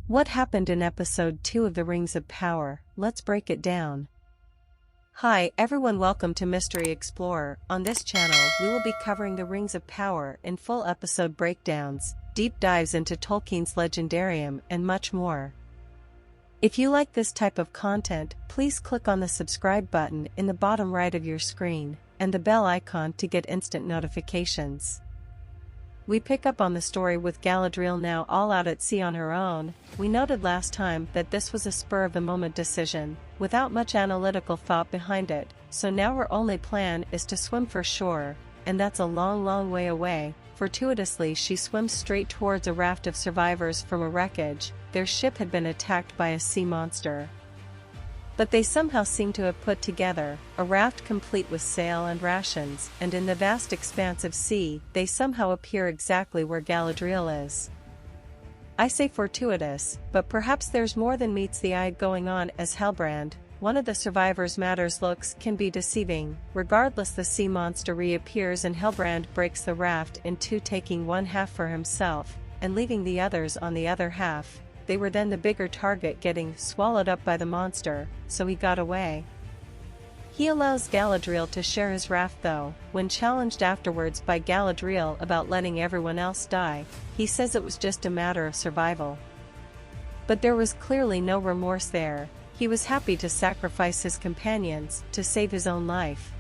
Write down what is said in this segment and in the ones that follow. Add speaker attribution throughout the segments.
Speaker 1: What happened in episode 2 of The Rings of Power? Let's break it down. Hi everyone, welcome to Mystery Explorer. On this channel we will be covering The Rings of Power in full episode breakdowns, deep dives into Tolkien's Legendarium and much more. If you like this type of content, please click on the subscribe button in the bottom right of your screen, and the bell icon to get instant notifications. We pick up on the story with Galadriel now all out at sea on her own. We noted last time that this was a spur-of-the-moment decision, without much analytical thought behind it, so now her only plan is to swim for shore, and that's a long way away. Fortuitously she swims straight towards a raft of survivors from a wreckage. Their ship had been attacked by a sea monster. But they somehow seem to have put together a raft complete with sail and rations, and in the vast expanse of sea, they somehow appear exactly where Galadriel is. I say fortuitous, but perhaps there's more than meets the eye going on as Halbrand, one of the survivors' matter's looks can be deceiving. Regardless, the sea monster reappears and Halbrand breaks the raft in two, taking one half for himself, and leaving the others on the other half. They were then the bigger target, getting swallowed up by the monster, so he got away. He allows Galadriel to share his raft though. When challenged afterwards by Galadriel about letting everyone else die, he says it was just a matter of survival. But there was clearly no remorse there. He was happy to sacrifice his companions to save his own life.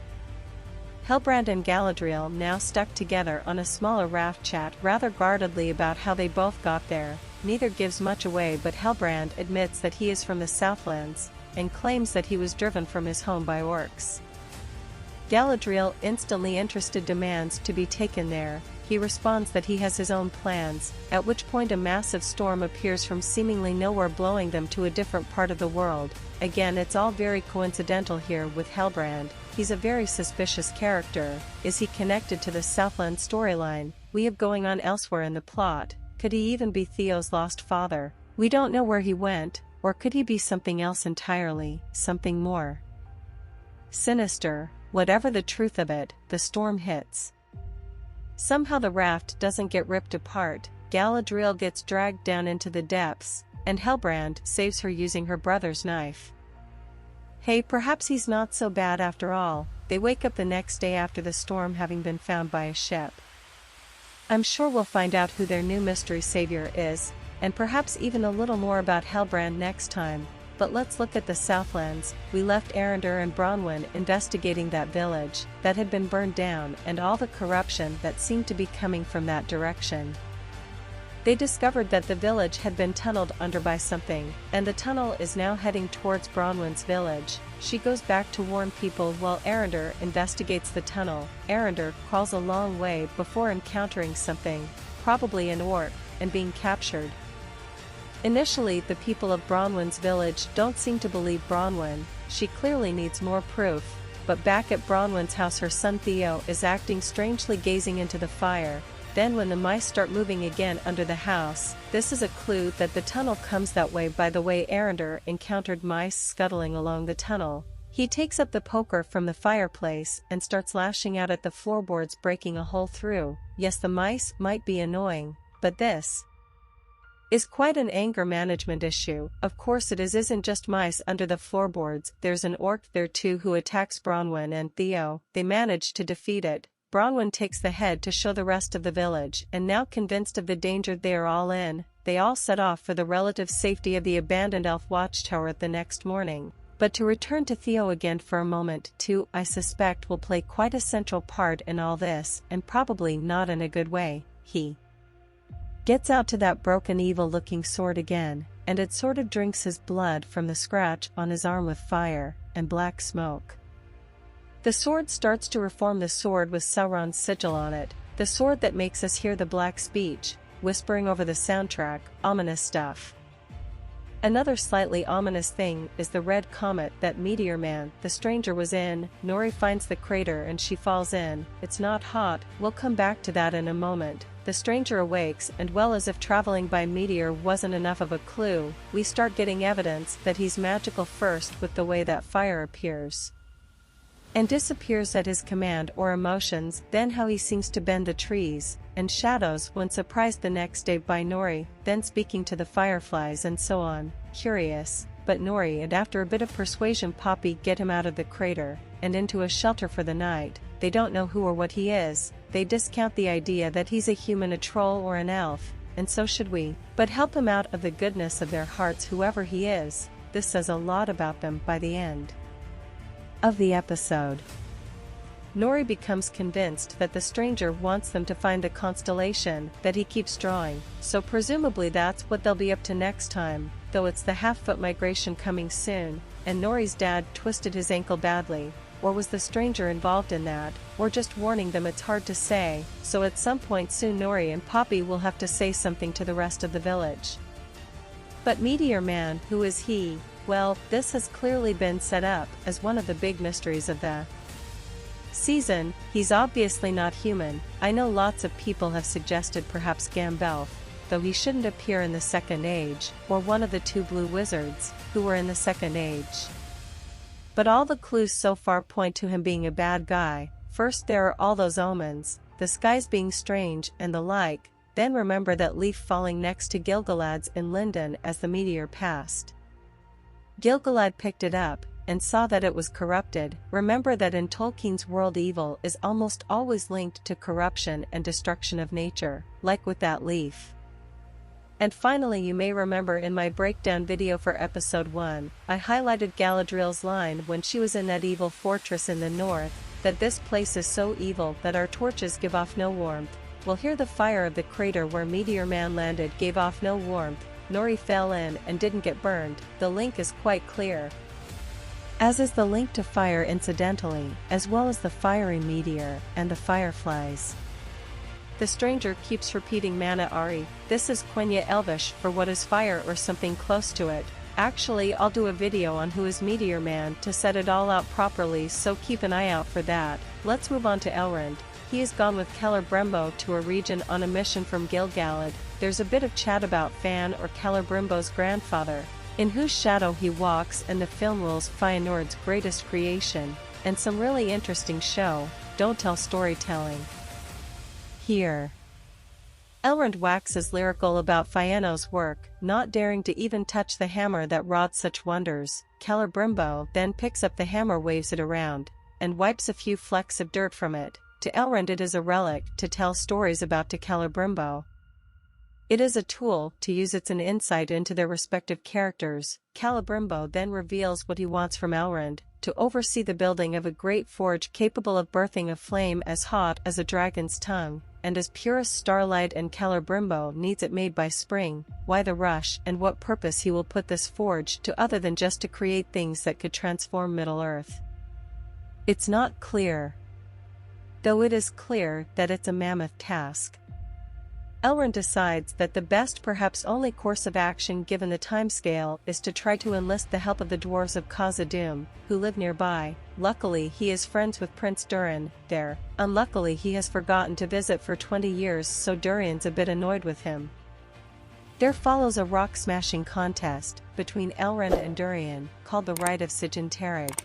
Speaker 1: Halbrand and Galadriel now stuck together on a smaller raft chat rather guardedly about how they both got there. Neither gives much away, but Halbrand admits that he is from the Southlands, and claims that he was driven from his home by orcs. Galadriel, instantly interested, demands to be taken there. He responds that he has his own plans, at which point a massive storm appears from seemingly nowhere, blowing them to a different part of the world. Again, it's all very coincidental here with Halbrand. He's a very suspicious character. Is he connected to the Southland storyline we have going on elsewhere in the plot? Could he even be Theo's lost father? We don't know where he went, or could he be something else entirely, something more sinister? Whatever the truth of it, the storm hits. Somehow the raft doesn't get ripped apart. Galadriel gets dragged down into the depths, and Halbrand saves her using her brother's knife. Hey, perhaps he's not so bad after all. They wake up the next day after the storm, having been found by a ship. I'm sure we'll find out who their new mystery savior is, and perhaps even a little more about Halbrand next time. But let's look at the Southlands. We left Eärendil and Bronwyn investigating that village that had been burned down and all the corruption that seemed to be coming from that direction. They discovered that the village had been tunneled under by something, and the tunnel is now heading towards Bronwyn's village. She goes back to warn people while Eärendil investigates the tunnel. Eärendil crawls a long way before encountering something, probably an orc, and being captured. Initially, the people of Bronwyn's village don't seem to believe Bronwyn. She clearly needs more proof. But back at Bronwyn's house, her son Theo is acting strangely, gazing into the fire. Then when the mice start moving again under the house, this is a clue that the tunnel comes that way. By the way, Eärendil encountered mice scuttling along the tunnel. He takes up the poker from the fireplace and starts lashing out at the floorboards, breaking a hole through. Yes, the mice might be annoying, but this is quite an anger management issue. Of course it isn't just mice under the floorboards, there's an orc there too who attacks Bronwyn and Theo. They manage to defeat it. Bronwyn takes the head to show the rest of the village, and now convinced of the danger they are all in, they all set off for the relative safety of the abandoned elf watchtower the next morning. But to return to Theo again for a moment, too, I suspect will play quite a central part in all this, and probably not in a good way. He gets out to that broken, evil-looking sword again, and it sort of drinks his blood from the scratch on his arm with fire and black smoke. The sword starts to reform, the sword with Sauron's sigil on it, the sword that makes us hear the black speech, whispering over the soundtrack, ominous stuff. Another slightly ominous thing is the red comet that Meteor Man, the stranger, was in. Nori finds the crater and she falls in. It's not hot, we'll come back to that in a moment. The stranger awakes, and well, as if traveling by meteor wasn't enough of a clue, we start getting evidence that he's magical first with the way that fire appears. and disappears at his command or emotions, then how he seems to bend the trees and shadows when surprised the next day by Nori, then speaking to the fireflies and so on. Curious, but Nori and after a bit of persuasion Poppy get him out of the crater and into a shelter for the night. They don't know who or what he is, they discount the idea that he's a human, a troll or an elf, and so should we, but help him out of the goodness of their hearts whoever he is. This says a lot about them by the end of the episode. Nori becomes convinced that the stranger wants them to find the constellation that he keeps drawing, so presumably that's what they'll be up to next time, though it's the half-foot migration coming soon, and Nori's dad twisted his ankle badly, or was the stranger involved in that, or just warning them? It's hard to say, so at some point soon Nori and Poppy will have to say something to the rest of the village. But Meteor Man, who is he? Well, this has clearly been set up as one of the big mysteries of the season. He's obviously not human. I know lots of people have suggested perhaps Gandalf, though he shouldn't appear in the Second Age, or one of the two blue wizards, who were in the Second Age. But all the clues so far point to him being a bad guy. First there are all those omens, the skies being strange and the like, then remember that leaf falling next to Gilgalad's in Lindon as the meteor passed. Gilgalad picked it up, and saw that it was corrupted. Remember that in Tolkien's world evil is almost always linked to corruption and destruction of nature, like with that leaf. And finally, you may remember in my breakdown video for episode 1, I highlighted Galadriel's line when she was in that evil fortress in the north, that this place is so evil that our torches give off no warmth. Well, here the fire of the crater where Meteor Man landed gave off no warmth. Nori fell in and didn't get burned. The link is quite clear, as is the link to fire incidentally, as well as the fiery meteor and the fireflies. The stranger keeps repeating Mana Ari. This is Quenya Elvish for what is fire or something close to it. Actually, I'll do a video on who is Meteor Man to set it all out properly, so keep an eye out for that. Let's move on to Elrond. He has gone with Celebrimbor to a region on a mission from Gilgalad. There's a bit of chat about Fan or Celebrimbor's grandfather, in whose shadow he walks, and the film rules Fëanor's greatest creation, and some really interesting show, don't tell storytelling here. Elrond waxes lyrical about Fëanor's work, not daring to even touch the hammer that wrought such wonders. Celebrimbor then picks up the hammer, waves it around, and wipes a few flecks of dirt from it. To Elrond it is a relic to tell stories about. To Celebrimbor it is a tool to use. It's an insight into their respective characters. Celebrimbor then reveals what he wants from Elrond: to oversee the building of a great forge capable of birthing a flame as hot as a dragon's tongue, and as pure as starlight, and Celebrimbor needs it made by spring. Why the rush, and what purpose he will put this forge to other than just to create things that could transform Middle-earth? It's not clear, though it is clear that it's a mammoth task. Elrond decides that the best, perhaps only course of action given the timescale, is to try to enlist the help of the dwarves of Khazad-dûm, who live nearby. Luckily he is friends with Prince Durin there. Unluckily he has forgotten to visit for 20 years, so Durin's a bit annoyed with him. There follows a rock-smashing contest between Elrond and Durin, called the Rite of Sigyn-Tarig.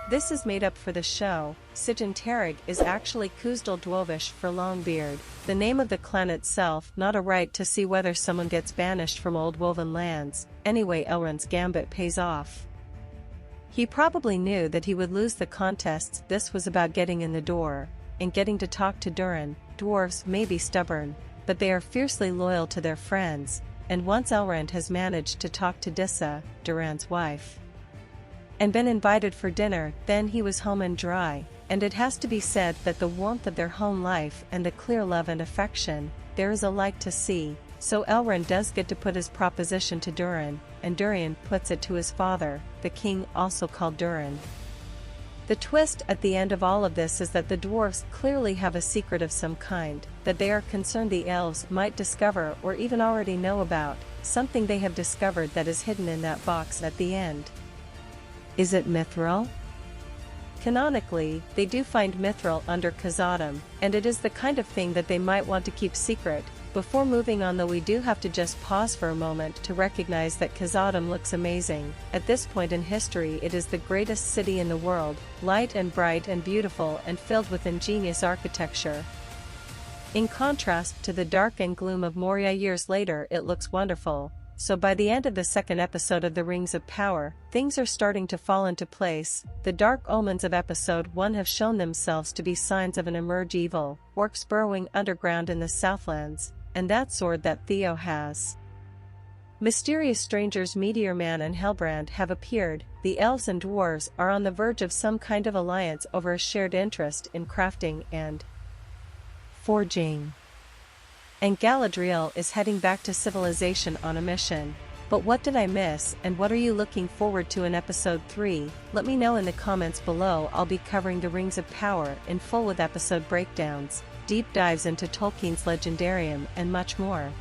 Speaker 1: This is made up for the show. Sigyn-Tarig is actually Khuzdul Dwarvish for Longbeard, the name of the clan itself, not a right to see whether someone gets banished from old woven lands. Anyway, Elrond's gambit pays off. He probably knew that he would lose the contests. This was about getting in the door, and getting to talk to Durin. Dwarves may be stubborn, but they are fiercely loyal to their friends, and once Elrond has managed to talk to Disa, Durin's wife, and been invited for dinner, then he was home and dry. And it has to be said that the warmth of their home life and the clear love and affection, there is a light to see. So Elrond does get to put his proposition to Durin, and Durin puts it to his father, the king, also called Durin. The twist at the end of all of this is that the dwarves clearly have a secret of some kind, that they are concerned the elves might discover or even already know about, something they have discovered that is hidden in that box at the end. Is it Mithril? Canonically, they do find Mithril under Khazad-dûm, and it is the kind of thing that they might want to keep secret. Before moving on though, we do have to just pause for a moment to recognize that Khazad-dûm looks amazing. At this point in history it is the greatest city in the world, light and bright and beautiful and filled with ingenious architecture. In contrast to the dark and gloom of Moria years later, it looks wonderful. So by the end of the second episode of The Rings of Power, things are starting to fall into place. The dark omens of episode 1 have shown themselves to be signs of an emerge evil, orcs burrowing underground in the Southlands, and that sword that Theo has. Mysterious strangers Meteor Man and Hellbrand have appeared. The elves and dwarves are on the verge of some kind of alliance over a shared interest in crafting and forging. And Galadriel is heading back to civilization on a mission. But what did I miss, and what are you looking forward to in episode 3? Let me know in the comments below. I'll be covering The Rings of Power in full with episode breakdowns, deep dives into Tolkien's Legendarium and much more.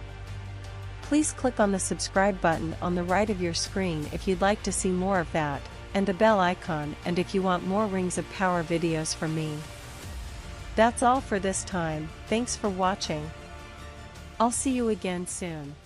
Speaker 1: Please click on the subscribe button on the right of your screen if you'd like to see more of that, and the bell icon and if you want more Rings of Power videos from me. That's all for this time. Thanks for watching. I'll see you again soon.